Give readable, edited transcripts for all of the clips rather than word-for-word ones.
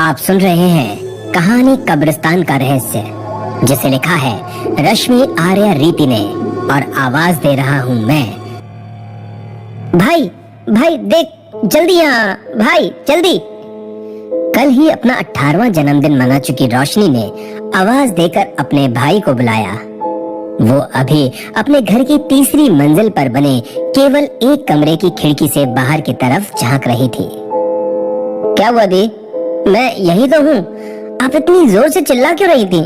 आप सुन रहे हैं कहानी कब्रिस्तान का रहस्य, जिसे लिखा है रश्मि आर्या रीति ने और आवाज दे रहा हूं मैं। भाई भाई देख, जल्दी यहाँ भाई, जल्दी। कल ही अपना 18वां जन्मदिन मना चुकी रोशनी ने आवाज देकर अपने भाई को बुलाया। वो अभी अपने घर की तीसरी मंजिल पर बने केवल एक कमरे की खिड़की से बाहर की तरफ झांक रही थी। क्या हुआ दी? मैं यही तो हूँ, आप इतनी जोर से चिल्ला क्यों रही थी?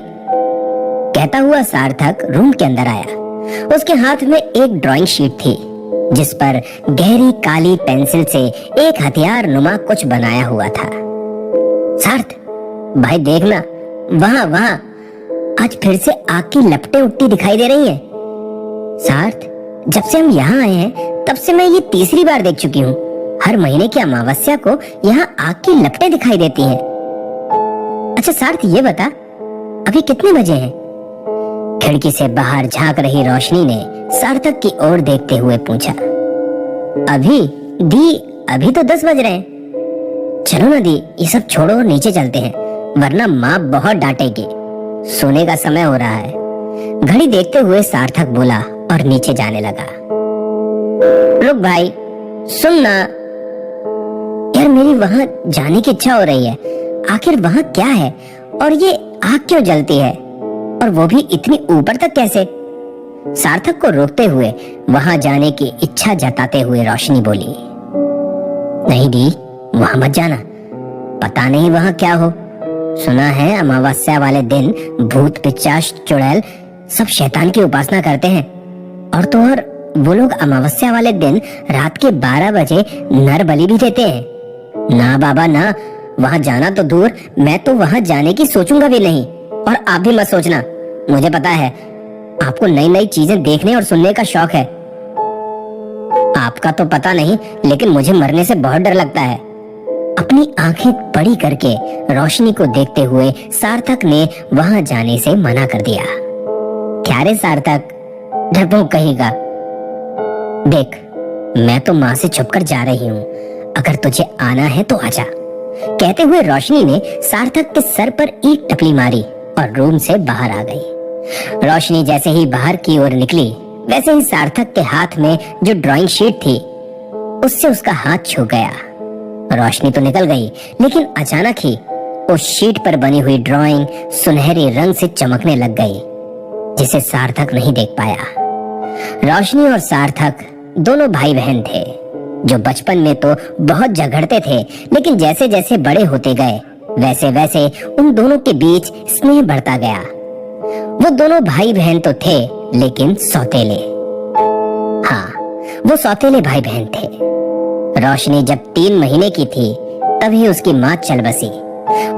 कहता हुआ सार्थक रूम के अंदर आया। उसके हाथ में एक ड्राइंग शीट थी जिस पर गहरी काली पेंसिल से एक हथियार नुमा कुछ बनाया हुआ था। सार्थ भाई देखना, वहां वहां आज फिर से आग की लपटें उठती दिखाई दे रही हैं। सार्थ, जब से हम यहाँ आए हैं तब से मैं ये तीसरी बार देख चुकी हूँ। हर महीने की अमावस्या को यहाँ आग की लपटें दिखाई देती हैं। अच्छा सार्थ, ये बता अभी कितने बजे हैं? खिड़की से बाहर झांक रही रोशनी ने सार्थक की ओर देखते हुए पूछा। अभी दी, अभी तो 10 बज रहे हैं। चलो ना दी, ये सब छोड़ो और नीचे चलते हैं, वरना माँ बहुत डांटेगी। सोने का समय हो रहा है। घड़ी देखते हुए सार्थक बोला और नीचे जाने लगा। रुक भाई, सुन ना यार, मेरी वहां जाने की इच्छा हो रही है। आखिर वहां क्या है और ये आग क्यों जलती है, और वो भी इतनी ऊपर तक कैसे? सार्थक को रोकते हुए वहां जाने की इच्छा जताते हुए रोशनी बोली। नहीं दी, वहां मत जाना, पता नहीं वहां क्या हो। सुना है अमावस्या वाले दिन भूत पिशाच चुड़ैल सब शैतान की उपासना करते हैं, और तो और वो लोग अमावस्या वाले दिन रात के 12 बजे नर बलि भी देते हैं। ना बाबा ना, वहां जाना तो दूर, मैं तो वहां जाने की सोचूंगा भी नहीं। और आप भी मत सोचना, मुझे पता है आपको नई नई चीजें देखने और सुनने का शौक है। आपका तो पता नहीं, लेकिन मुझे मरने से बहुत डर लगता है। अपनी आंखें बड़ी करके रोशनी को देखते हुए सार्थक ने वहां जाने से मना कर दिया। क्या रे सार्थक, डरपोक कहेगा। देख, मैं तो माँ से छुपकर जा रही हूँ, अगर तुझे आना है तो आजा। कहते हुए रोशनी ने सार्थक के सर पर एक टपली मारी और रूम से बाहर आ गई। रोशनी जैसे ही बाहर की ओर निकली, वैसे ही सार्थक के हाथ में जो ड्राइंग शीट थी उससे उसका हाथ छू गया। रोशनी तो निकल गई, लेकिन अचानक ही उस शीट पर बनी हुई ड्राइंग सुनहरे रंग से चमकने लग गई, जिसे सार्थक नहीं देख पाया। रोशनी और सार्थक दोनों भाई बहन थे जो बचपन में तो बहुत झगड़ते थे, लेकिन जैसे जैसे बड़े होते गए वैसे वैसे उन दोनों के बीच स्नेह बढ़ता गया। वो दोनों भाई बहन तो थे, लेकिन सौतेले। हाँ, वो सौतेले भाई बहन थे। रोशनी जब 3 महीने की थी तभी उसकी माँ चल बसी।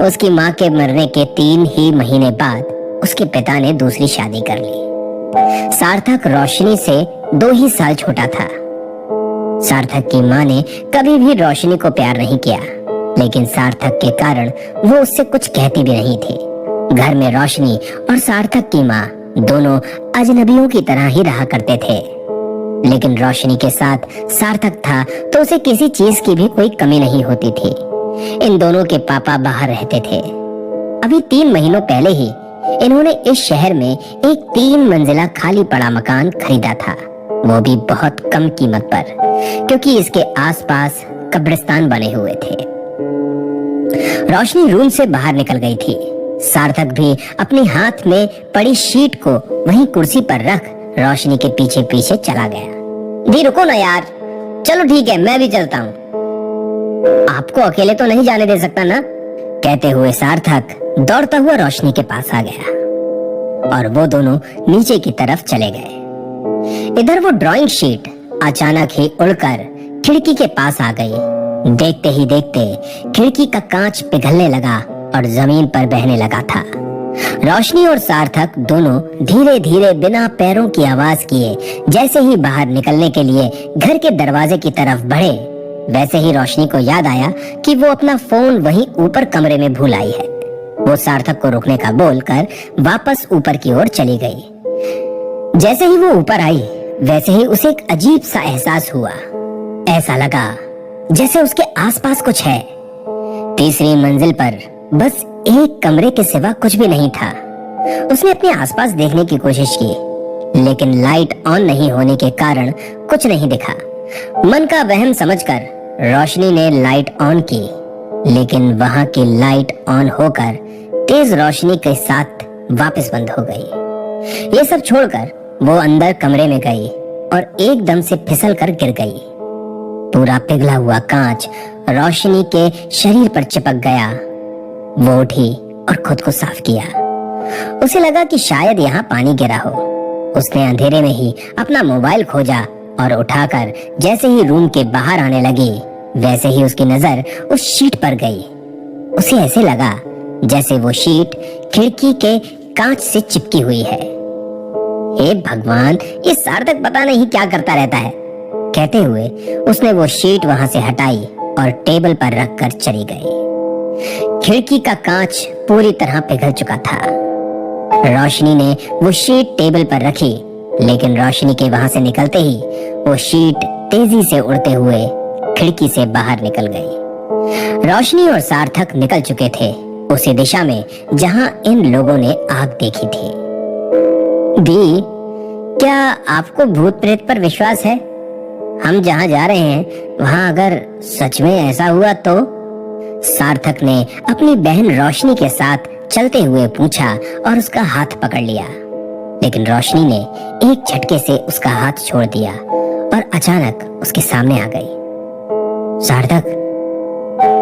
उसकी माँ के मरने के 3 ही महीने बाद उसके पिता ने दूसरी शादी कर ली। सार्थक रोशनी से 2 ही साल छोटा था। सार्थक की माँ ने कभी भी रोशनी को प्यार नहीं किया, लेकिन सार्थक के कारण वो उससे कुछ कहती भी नहीं थी। घर में रोशनी और सार्थक की माँ दोनों अजनबियों की तरह ही रहा करते थे, लेकिन रोशनी के साथ सार्थक था तो उसे किसी चीज की भी कोई कमी नहीं होती थी। इन दोनों के पापा बाहर रहते थे। अभी 3 महीनों पहले ही इन्होंने इस शहर में एक 3 मंजिला खाली पड़ा मकान खरीदा था, वो भी बहुत कम कीमत पर, क्योंकि इसके आसपास कब्रिस्तान बने हुए थे। रोशनी रूम से बाहर निकल गई थी। सार्थक भी अपने हाथ में पड़ी शीट को वहीं कुर्सी पर रख रोशनी के पीछे पीछे चला गया। दी रुको ना यार, चलो ठीक है, मैं भी चलता हूँ। आपको अकेले तो नहीं जाने दे सकता ना? कहते हुए सार्थक दौड़ता हुआ रोशनी के पास आ गया और वो दोनों नीचे की तरफ चले गए। इधर वो ड्राइंग शीट अचानक ही उड़कर खिड़की के पास आ गई। देखते ही देखते खिड़की का कांच पिघलने लगा और जमीन पर बहने लगा था। रोशनी और सार्थक दोनों धीरे धीरे बिना पैरों की आवाज किए जैसे ही बाहर निकलने के लिए घर के दरवाजे की तरफ बढ़े, वैसे ही रोशनी को याद आया कि वो अपना फोन वहीं ऊपर कमरे में भूल आई है। वो सार्थक को रुकने का बोलकर वापस ऊपर की ओर चली गई। जैसे ही वो ऊपर आई, वैसे ही उसे एक अजीब सा एहसास हुआ। ऐसा लगा जैसे उसके आसपास कुछ है। तीसरी मंजिल पर बस एक कमरे के सिवा कुछ भी नहीं था। उसने अपने आसपास देखने की कोशिश की, लेकिन लाइट ऑन नहीं होने के कारण कुछ नहीं दिखा। मन का वहम समझकर रोशनी ने लाइट ऑन की, लेकिन वहां की लाइट ऑन होकर तेज रोशनी के साथ वापस बंद हो गई। ये सब छोड़कर वो अंदर कमरे में गई और एकदम से फिसल कर गिर गई। पूरा पिघला हुआ कांच रोशनी के शरीर पर चिपक गया। वो उठी और खुद को साफ किया। उसे लगा कि शायद यहाँ पानी गिरा हो। उसने अंधेरे में ही अपना मोबाइल खोजा और उठाकर जैसे ही रूम के बाहर आने लगी, वैसे ही उसकी नजर उस शीट पर गई। उसे ऐसे लगा जैसे वो शीट खिड़की के कांच से चिपकी हुई है। हे भगवान, ये सार्थक पता नहीं क्या करता रहता है, कहते हुए उसने वो शीट वहां से हटाई और टेबल पर रखकर चली गई। खिड़की का कांच पूरी तरह पिघल चुका था। रोशनी ने वो शीट टेबल पर रखी, लेकिन रोशनी के वहां से निकलते ही वो शीट तेजी से उड़ते हुए खिड़की से बाहर निकल गई। रोशनी और सार्थक निकल चुके थे उसी दिशा में जहां इन लोगों ने आग देखी थी। दी, क्या आपको भूत प्रेत पर विश्वास है? हम जहां जा रहे हैं वहां अगर सच में ऐसा हुआ तो? सार्थक ने अपनी बहन रोशनी के साथ चलते हुए पूछा और उसका हाथ पकड़ लिया, लेकिन रोशनी ने एक झटके से उसका हाथ छोड़ दिया और अचानक उसके सामने आ गई। सार्थक,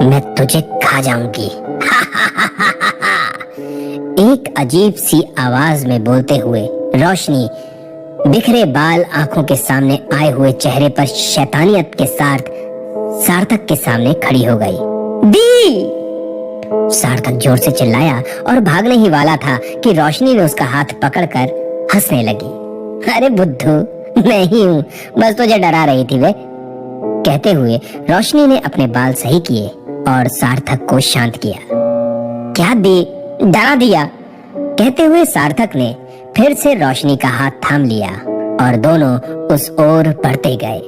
मैं तुझे खा जाऊंगी। एक अजीब सी आवाज में बोलते हुए रोशनी बिखरे बाल आंखों के सामने आए हुए चेहरे पर शैतानियत के साथ सार्थक के सामने खड़ी हो गई। दी! सार्थक जोर से चिल्लाया और भागने ही वाला था कि रोशनी ने उसका हाथ पकड़कर हंसने लगी। अरे बुद्धू, मैं ही हूँ, बस तुझे डरा रही थी वे, कहते हुए रोशनी ने अपने बाल सही किए और सार्थक को शांत किया। क्या दी, डरा दिया? कहते हुए सार्थक ने फिर से रोशनी का हाथ थाम लिया और दोनों उस ओर बढ़ते गए।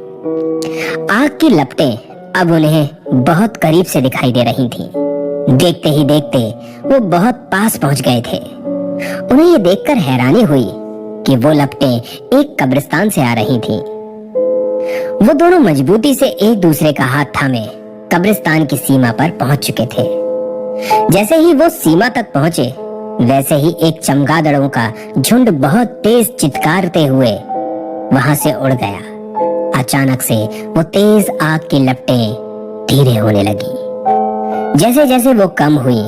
आग की लपटें अब उन्हें बहुत करीब से दिखाई दे रही थीं। देखते ही देखते वो बहुत पास पहुंच गए थे। उन्हें ये देखकर हैरानी हुई कि वो लपटें एक कब्रिस्तान से आ रही थीं। वो दोनों मजबूती से एक दूसरे का हाथ थामे कब्रिस्तान की सीमा पर पहुंच चुके थे। जैसे ही वो सीमा तक पहुंचे, वैसे ही एक चमगादड़ों का झुंड बहुत तेज चित्कारते हुए वहां से उड़ गया। अचानक से वो तेज आग की लपटें धीरे होने लगी। जैसे जैसे वो कम हुई,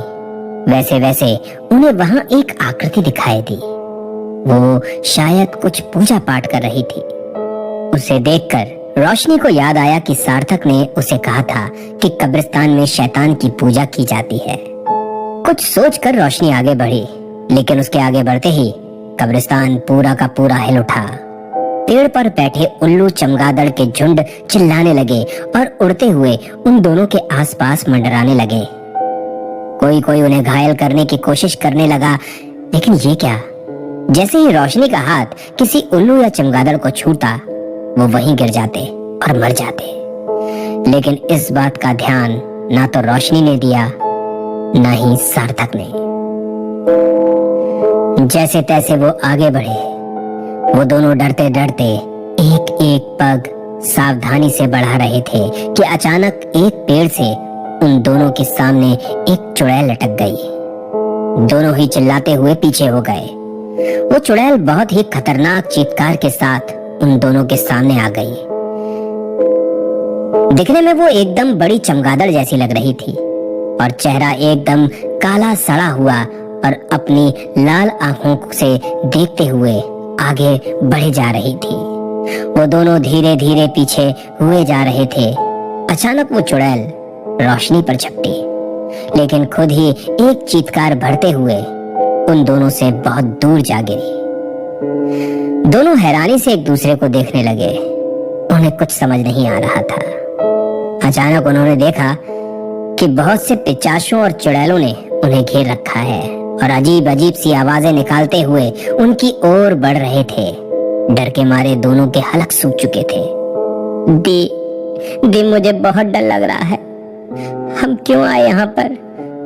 वैसे वैसे उन्हें वहां एक आकृति दिखाई दी। वो शायद कुछ पूजा पाठ कर रही थी। उसे देखकर रोशनी को याद आया कि सार्थक ने उसे कहा था कि कब्रिस्तान में शैतान की पूजा की जाती है। कुछ सोचकर रोशनी आगे बढ़ी, लेकिन उसके आगे बढ़ते ही कब्रिस्तान पूरा का पूरा हिल उठा। पेड़ पर बैठे उल्लू चमगादड़ के झुंड चिल्लाने लगे और उड़ते हुए उन दोनों के आसपास मंडराने लगे। कोई कोई उन्हें घायल करने की कोशिश करने लगा, लेकिन ये क्या? जैसे ही रोशनी का हाथ किसी उल्लू या चमगादड़ को छूता, वो वहीं गिर जाते और मर जाते। लेकिन इस बात का ध्यान ना तो रोशनी ने दिया, ना ही सार्थक ने। जैसे तैसे वो आगे बढ़े। वो दोनों डरते डरते एक एक पग सावधानी से बढ़ा रहे थे कि अचानक एक पेड़ से उन दोनों के सामने एक चुड़ैल लटक गई। दोनों ही चिल्लाते हुए पीछे हो गए। वो चुड़ैल बहुत ही खतरनाक चीत्कार के साथ उन दोनों के सामने आ गई। दिखने में वो एकदम बड़ी चमगादड़ जैसी लग रही थी और चेहरा एकदम काला सड़ा हुआ और अपनी लाल आंखों से देखते हुए आगे बढ़े जा रही थी। वो दोनों धीरे धीरे पीछे हुए जा रहे थे। अचानक वो चुड़ैल रोशनी पर झपटी, लेकिन खुद ही एक चीत्कार भरते हुए उन दोनों से बहुत दूर जा गिरी। दोनों हैरानी से एक दूसरे को देखने लगे। उन्हें कुछ समझ नहीं आ रहा था। अचानक उन्होंने देखा कि बहुत से पिचासों और चुड़ैलों ने उन्हें घेर रखा है और अजीब अजीब सी आवाजें निकालते हुए उनकी ओर बढ़ रहे थे। डर के मारे दोनों के हलक सूख चुके थे। दी, मुझे बहुत डर लग रहा है। हम क्यों आए यहाँ पर?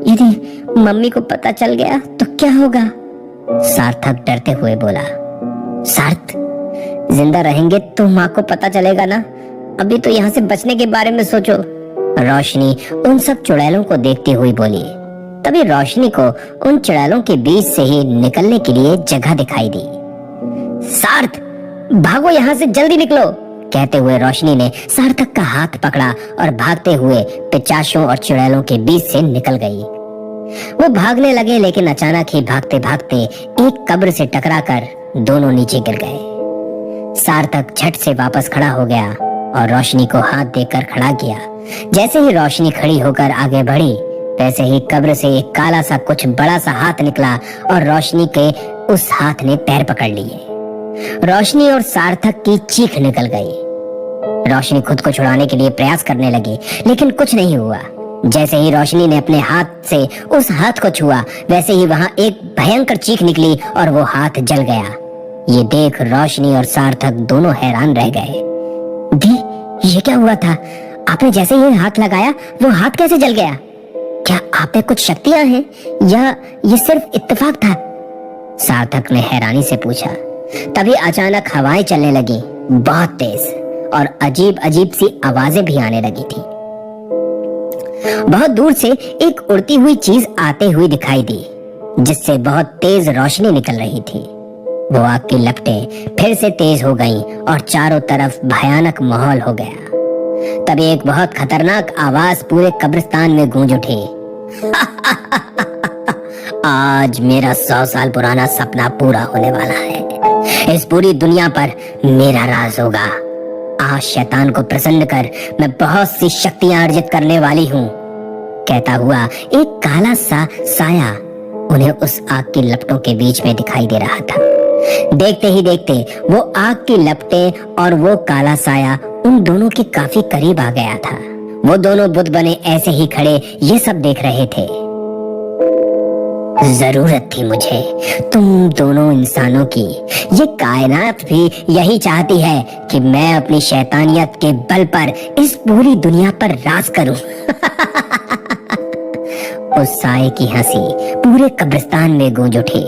यदि मम्मी को पता चल गया तो क्या होगा? सार्थक डरते हुए बोला। सार्थ, जिंदा रहेंगे तो माँ को पता चलेगा ना, अभी तो यहाँ से बचने के बारे में सोचो। रोशनी उन सब चुड़ैलों को देखती हुई बोली। तभी रोशनी को उन चुड़ैलों के बीच से ही निकलने के लिए जगह दिखाई दी। सार्थ, भागो यहाँ से, जल्दी निकलो, कहते हुए रोशनी ने सार्थक का हाथ पकड़ा और भागते हुए पिचाशों और चुड़ैलों के बीच से निकल गई। वो भागने लगे, लेकिन अचानक ही भागते भागते एक कब्र से टकराकर दोनों नीचे गिर गए। सार्थक झट से वापस खड़ा हो गया और रोशनी को हाथ देकर खड़ा किया। जैसे ही रोशनी खड़ी होकर आगे बढ़ी, वैसे ही कब्र से एक काला सा कुछ बड़ा सा हाथ निकला और रोशनी के उस हाथ ने पैर पकड़ लिए। रोशनी और सार्थक की चीख निकल गई। रोशनी खुद को छुड़ाने के लिए प्रयास करने लगी, लेकिन कुछ नहीं हुआ। जैसे ही रोशनी ने अपने हाथ से उस हाथ को छुआ, वैसे ही वहां एक भयंकर चीख निकली और वो हाथ जल गया। ये देख रोशनी और सार्थक दोनों हैरान रह गए। दी, ये क्या हुआ था? आपने जैसे ही हाथ लगाया वो हाथ कैसे जल गया? क्या आप में कुछ शक्तियां हैं या ये सिर्फ इत्तेफाक था? सार्थक ने हैरानी से पूछा। तभी अचानक हवाएं चलने लगी, बहुत तेज, और अजीब अजीब सी आवाजें भी आने लगी थी। बहुत दूर से एक उड़ती हुई चीज आते हुई दिखाई दी, जिससे बहुत तेज रोशनी निकल रही थी। वो आग की लपटें फिर से तेज हो गईं और चारों तरफ भयानक माहौल हो गया। तभी एक बहुत खतरनाक आवाज पूरे कब्रिस्तान में गूंज उठी। आज मेरा 100 साल पुराना सपना पूरा होने वाला है। इस पूरी दुनिया पर मेरा राज होगा। आज शैतान को प्रसन्न कर मैं बहुत सी शक्तियां अर्जित करने वाली हूँ। कहता हुआ एक काला सा साया उन्हें उस आग की लपटों के बीच में दिखाई दे रहा था। देखते ही देखते वो आग की लपटें और वो काला साया उन दोनों के काफी करीब आ गया था। वो दोनों बुत बने ऐसे ही खड़े ये सब देख रहे थे। जरूरत थी मुझे तुम दोनों इंसानों की। ये कायनात भी यही चाहती है कि मैं अपनी शैतानियत के बल पर इस पूरी दुनिया पर राज करूं। उस साये की हंसी पूरे कब्रिस्तान में गूंज उठी।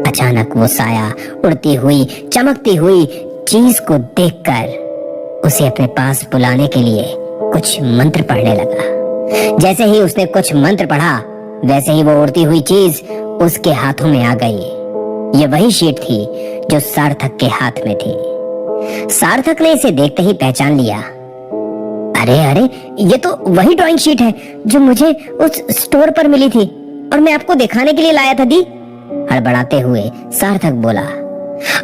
अचानक वो साया उड़ती हुई चमकती हुई चीज को देखकर उसे अपने पास बुलाने के लिए कुछ मंत्र पढ़ने लगा। जैसे ही उसने कुछ मंत्र पढ़ा, वैसे ही वो उड़ती हुई चीज उसके हाथों में आ गई। ये वही शीट थी जो सार्थक के हाथ में थी। सार्थक ने इसे देखते ही पहचान लिया। अरे अरे, ये तो वही ड्राइंग शीट है जो मुझे उस स्टोर पर मिली थी और मैं आपको दिखाने के लिए लाया था दी। हड़बड़ाते हुए सार्थक बोला।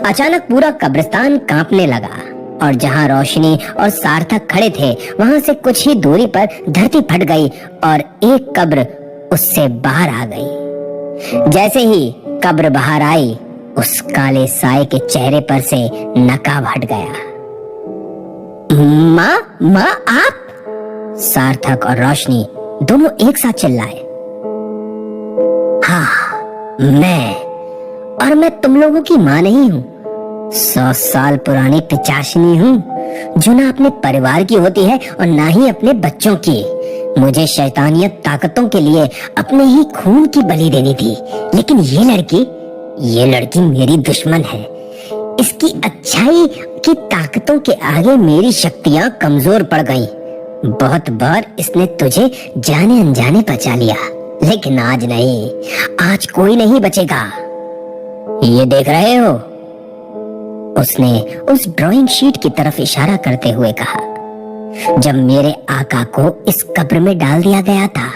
अचानक पूरा कब्रिस्तान कांपने लगा और जहां रोशनी और सार्थक खड़े थे, वहां से कुछ ही दूरी पर धरती फट गई और एक कब्र उससे बाहर आ गई। जैसे ही कब्र बाहर आई, उस काले साए के चेहरे पर से नकाब हट गया। माँ आप? सार्थक और रोशनी दोनों एक साथ चिल्लाए। हाँ, मैं तुम लोगों की माँ नहीं हूँ। 100 साल पुरानी पिचाशनी हूँ जो ना अपने परिवार की होती है और ना ही अपने बच्चों की। मुझे शैतानियत ताकतों के लिए अपने ही खून की बलि देनी थी, लेकिन ये लड़की मेरी दुश्मन है। इसकी अच्छाई की ताकतों के आगे मेरी शक्तियां कमजोर पड़ गईं। बहुत बार इसने तुझे जाने अनजाने बचा लिया, लेकिन आज नहीं, आज कोई नहीं बचेगा। ये देख रहे हो? उसने उस ड्राइंग शीट की तरफ इशारा करते हुए कहा। जब मेरे आका को इस कब्र में डाल दिया गया था,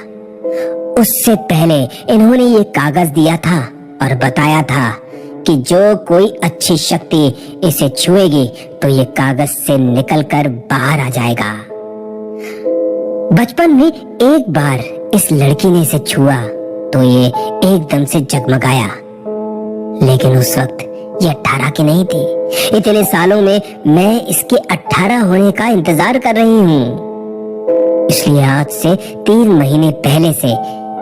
उससे पहले इन्होंने ये कागज दिया था और बताया था कि जो कोई अच्छी शक्ति इसे छुएगी तो ये कागज से निकलकर बाहर आ जाएगा। बचपन में एक बार इस लड़की ने इसे छुआ तो ये एकदम से जगमगाया, लेकिन उस वक्त ये 18 की नहीं थी। इतने सालों में मैं इसके 18 होने का इंतजार कर रही हूँ, इसलिए आज से 3 महीने पहले से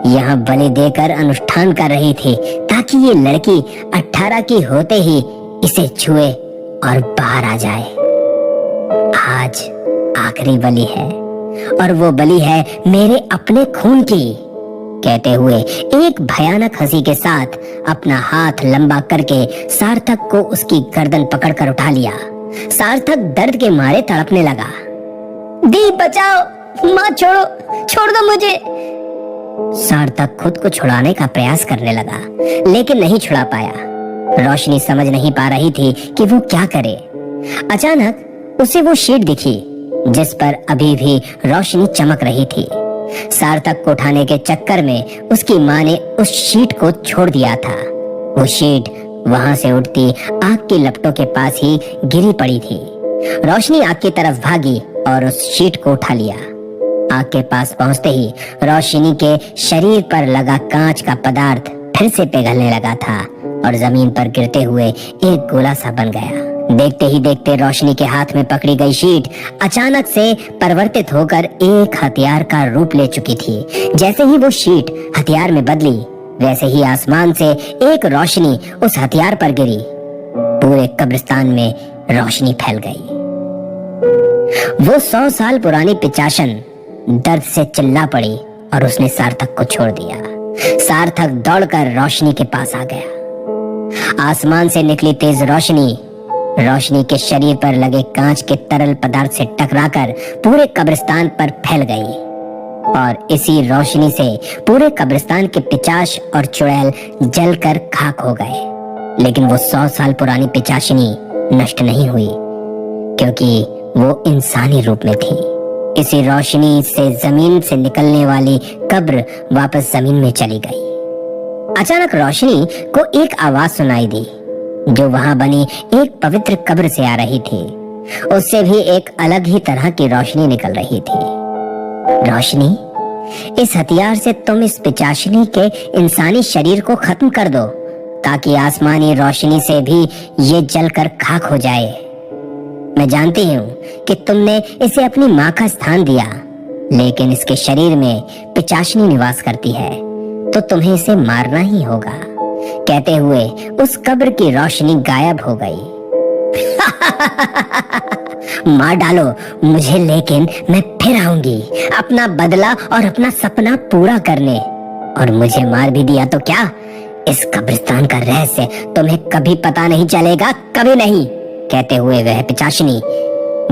यहाँ बलि देकर अनुष्ठान कर रही थी, ताकि ये लड़की 18 की होते ही इसे छुए और बाहर आ जाए। आज आखिरी बलि है और वो बलि है मेरे अपने खून की। कहते हुए एक भयानक हंसी के साथ अपना हाथ लंबा करके सार्थक को उसकी गर्दन पकड़कर उठा लिया। सार्थक दर्द के मारे तड़पने लगा। दी बचाओ, माँ छोड़ो, छोड़ दो मुझे। सार्थक खुद को छुड़ाने का प्रयास करने लगा, लेकिन नहीं छुड़ा पाया। रोशनी समझ नहीं पा रही थी कि वो क्या करे। अचानक उसे वो शीट दिखी जिस पर अभी भी रोशनी चमक रही थी। सार्थक को उठाने के चक्कर में उसकी माँ ने उस शीट को छोड़ दिया था। वो शीट वहां से उड़ती आग की लपटों के पास ही गिरी पड़ी थी। रोशनी आग की तरफ भागी और उस शीट को उठा लिया। आग के पास पहुंचते ही रोशनी के शरीर पर लगा कांच का पदार्थ फिर से पिघलने लगा था और जमीन पर गिरते हुए एक गोला सा बन गया। देखते ही देखते रोशनी के हाथ में पकड़ी गई शीट अचानक से परिवर्तित होकर एक हथियार का रूप ले चुकी थी। जैसे ही वो शीट हथियार में बदली, वैसे ही आसमान से एक रोशनी उस हथियार पर गिरी। पूरे कब्रिस्तान में रोशनी फैल गई। वो 100 साल पुरानी पिचाशन दर्द से चिल्ला पड़ी और उसने सार्थक को छोड़ दिया। सार्थक दौड़कर रोशनी के पास आ गया। आसमान से निकली तेज रोशनी के शरीर पर लगे कांच के तरल पदार्थ से टकराकर पूरे कब्रिस्तान पर फैल गई और इसी रोशनी से पूरे कब्रिस्तान के पिचाश और चुड़ैल जलकर खाक हो गए। लेकिन वो 100 साल पुरानी पिचाशनी नष्ट नहीं हुई, क्योंकि वो इंसानी रूप में थी। इसी रोशनी से जमीन से निकलने वाली कब्र वापस जमीन में चली गई। अचानक रोशनी को एक आवाज सुनाई दी जो वहां बनी एक पवित्र कब्र से आ रही थी। उससे भी एक अलग ही तरह की रोशनी निकल रही थी। रोशनी, इस हथियार से तुम इस पिचाशनी के इंसानी शरीर को खत्म कर दो ताकि आसमानी रोशनी से भी ये जलकर खाक हो जाए। मैं जानती हूँ कि तुमने इसे अपनी माँ का स्थान दिया, लेकिन इसके शरीर में पिचाशनी निवास करती है, तो तुम्हें इसे मारना ही होगा। कहते हुए उस कब्र की रोशनी गायब हो गई। मार डालो मुझे, लेकिन मैं फिर आऊंगी अपना बदला और अपना सपना पूरा करने। और मुझे मार भी दिया तो क्या, इस कब्रिस्तान का रहस्य तुम्हें कभी पता नहीं चलेगा, कभी नहीं। कहते हुए वह पिचाशनी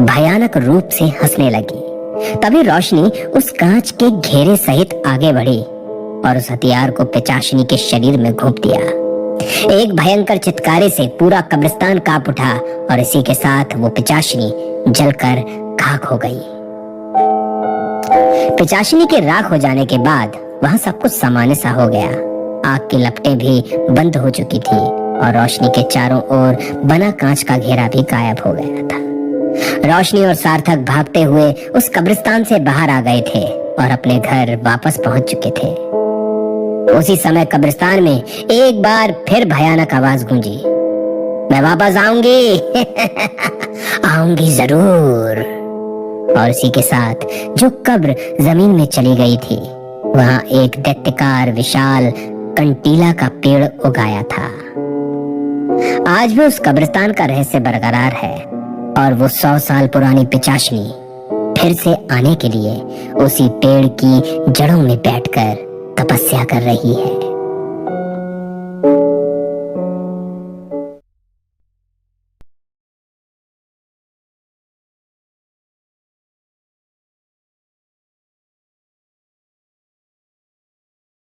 भयानक रूप से हंसने लगी। तभी रोशनी उस कांच के घेरे सहित आगे बढ़ी और उस हथियार को पिचाशनी के शरीर में घोंप दिया। एक भयंकर चित्कारे से पूरा कब्रिस्तान कांप उठा और इसी के साथ वो पिचाशनी जलकर खाक हो गई। पिचाशनी के राख हो जाने के बाद वहां सब कुछ सामान्य सा हो गया। आग की लपटें भी बंद हो चुकी थी और रोशनी के चारों ओर बना कांच का घेरा भी गायब हो गया था। रोशनी और सार्थक भागते हुए उस कब्रिस्तान से बाहर आ गए थे और अपने घर वापस पहुंच चुके थे। उसी समय कब्रिस्तान में एक बार फिर भयानक आवाज गूंजी, मैं वापस आऊंगी। आऊंगी जरूर। और इसी के साथ जो कब्र जमीन में चली गई थी, वहां एक दैत्यकार विशाल कंटीला का पेड़ उगाया था। आज भी उस कब्रिस्तान का रहस्य बरकरार है और वो 100 साल पुरानी पिचाशनी फिर से आने के लिए उसी पेड़ की जड़ों में बैठकर तपस्या कर रही है।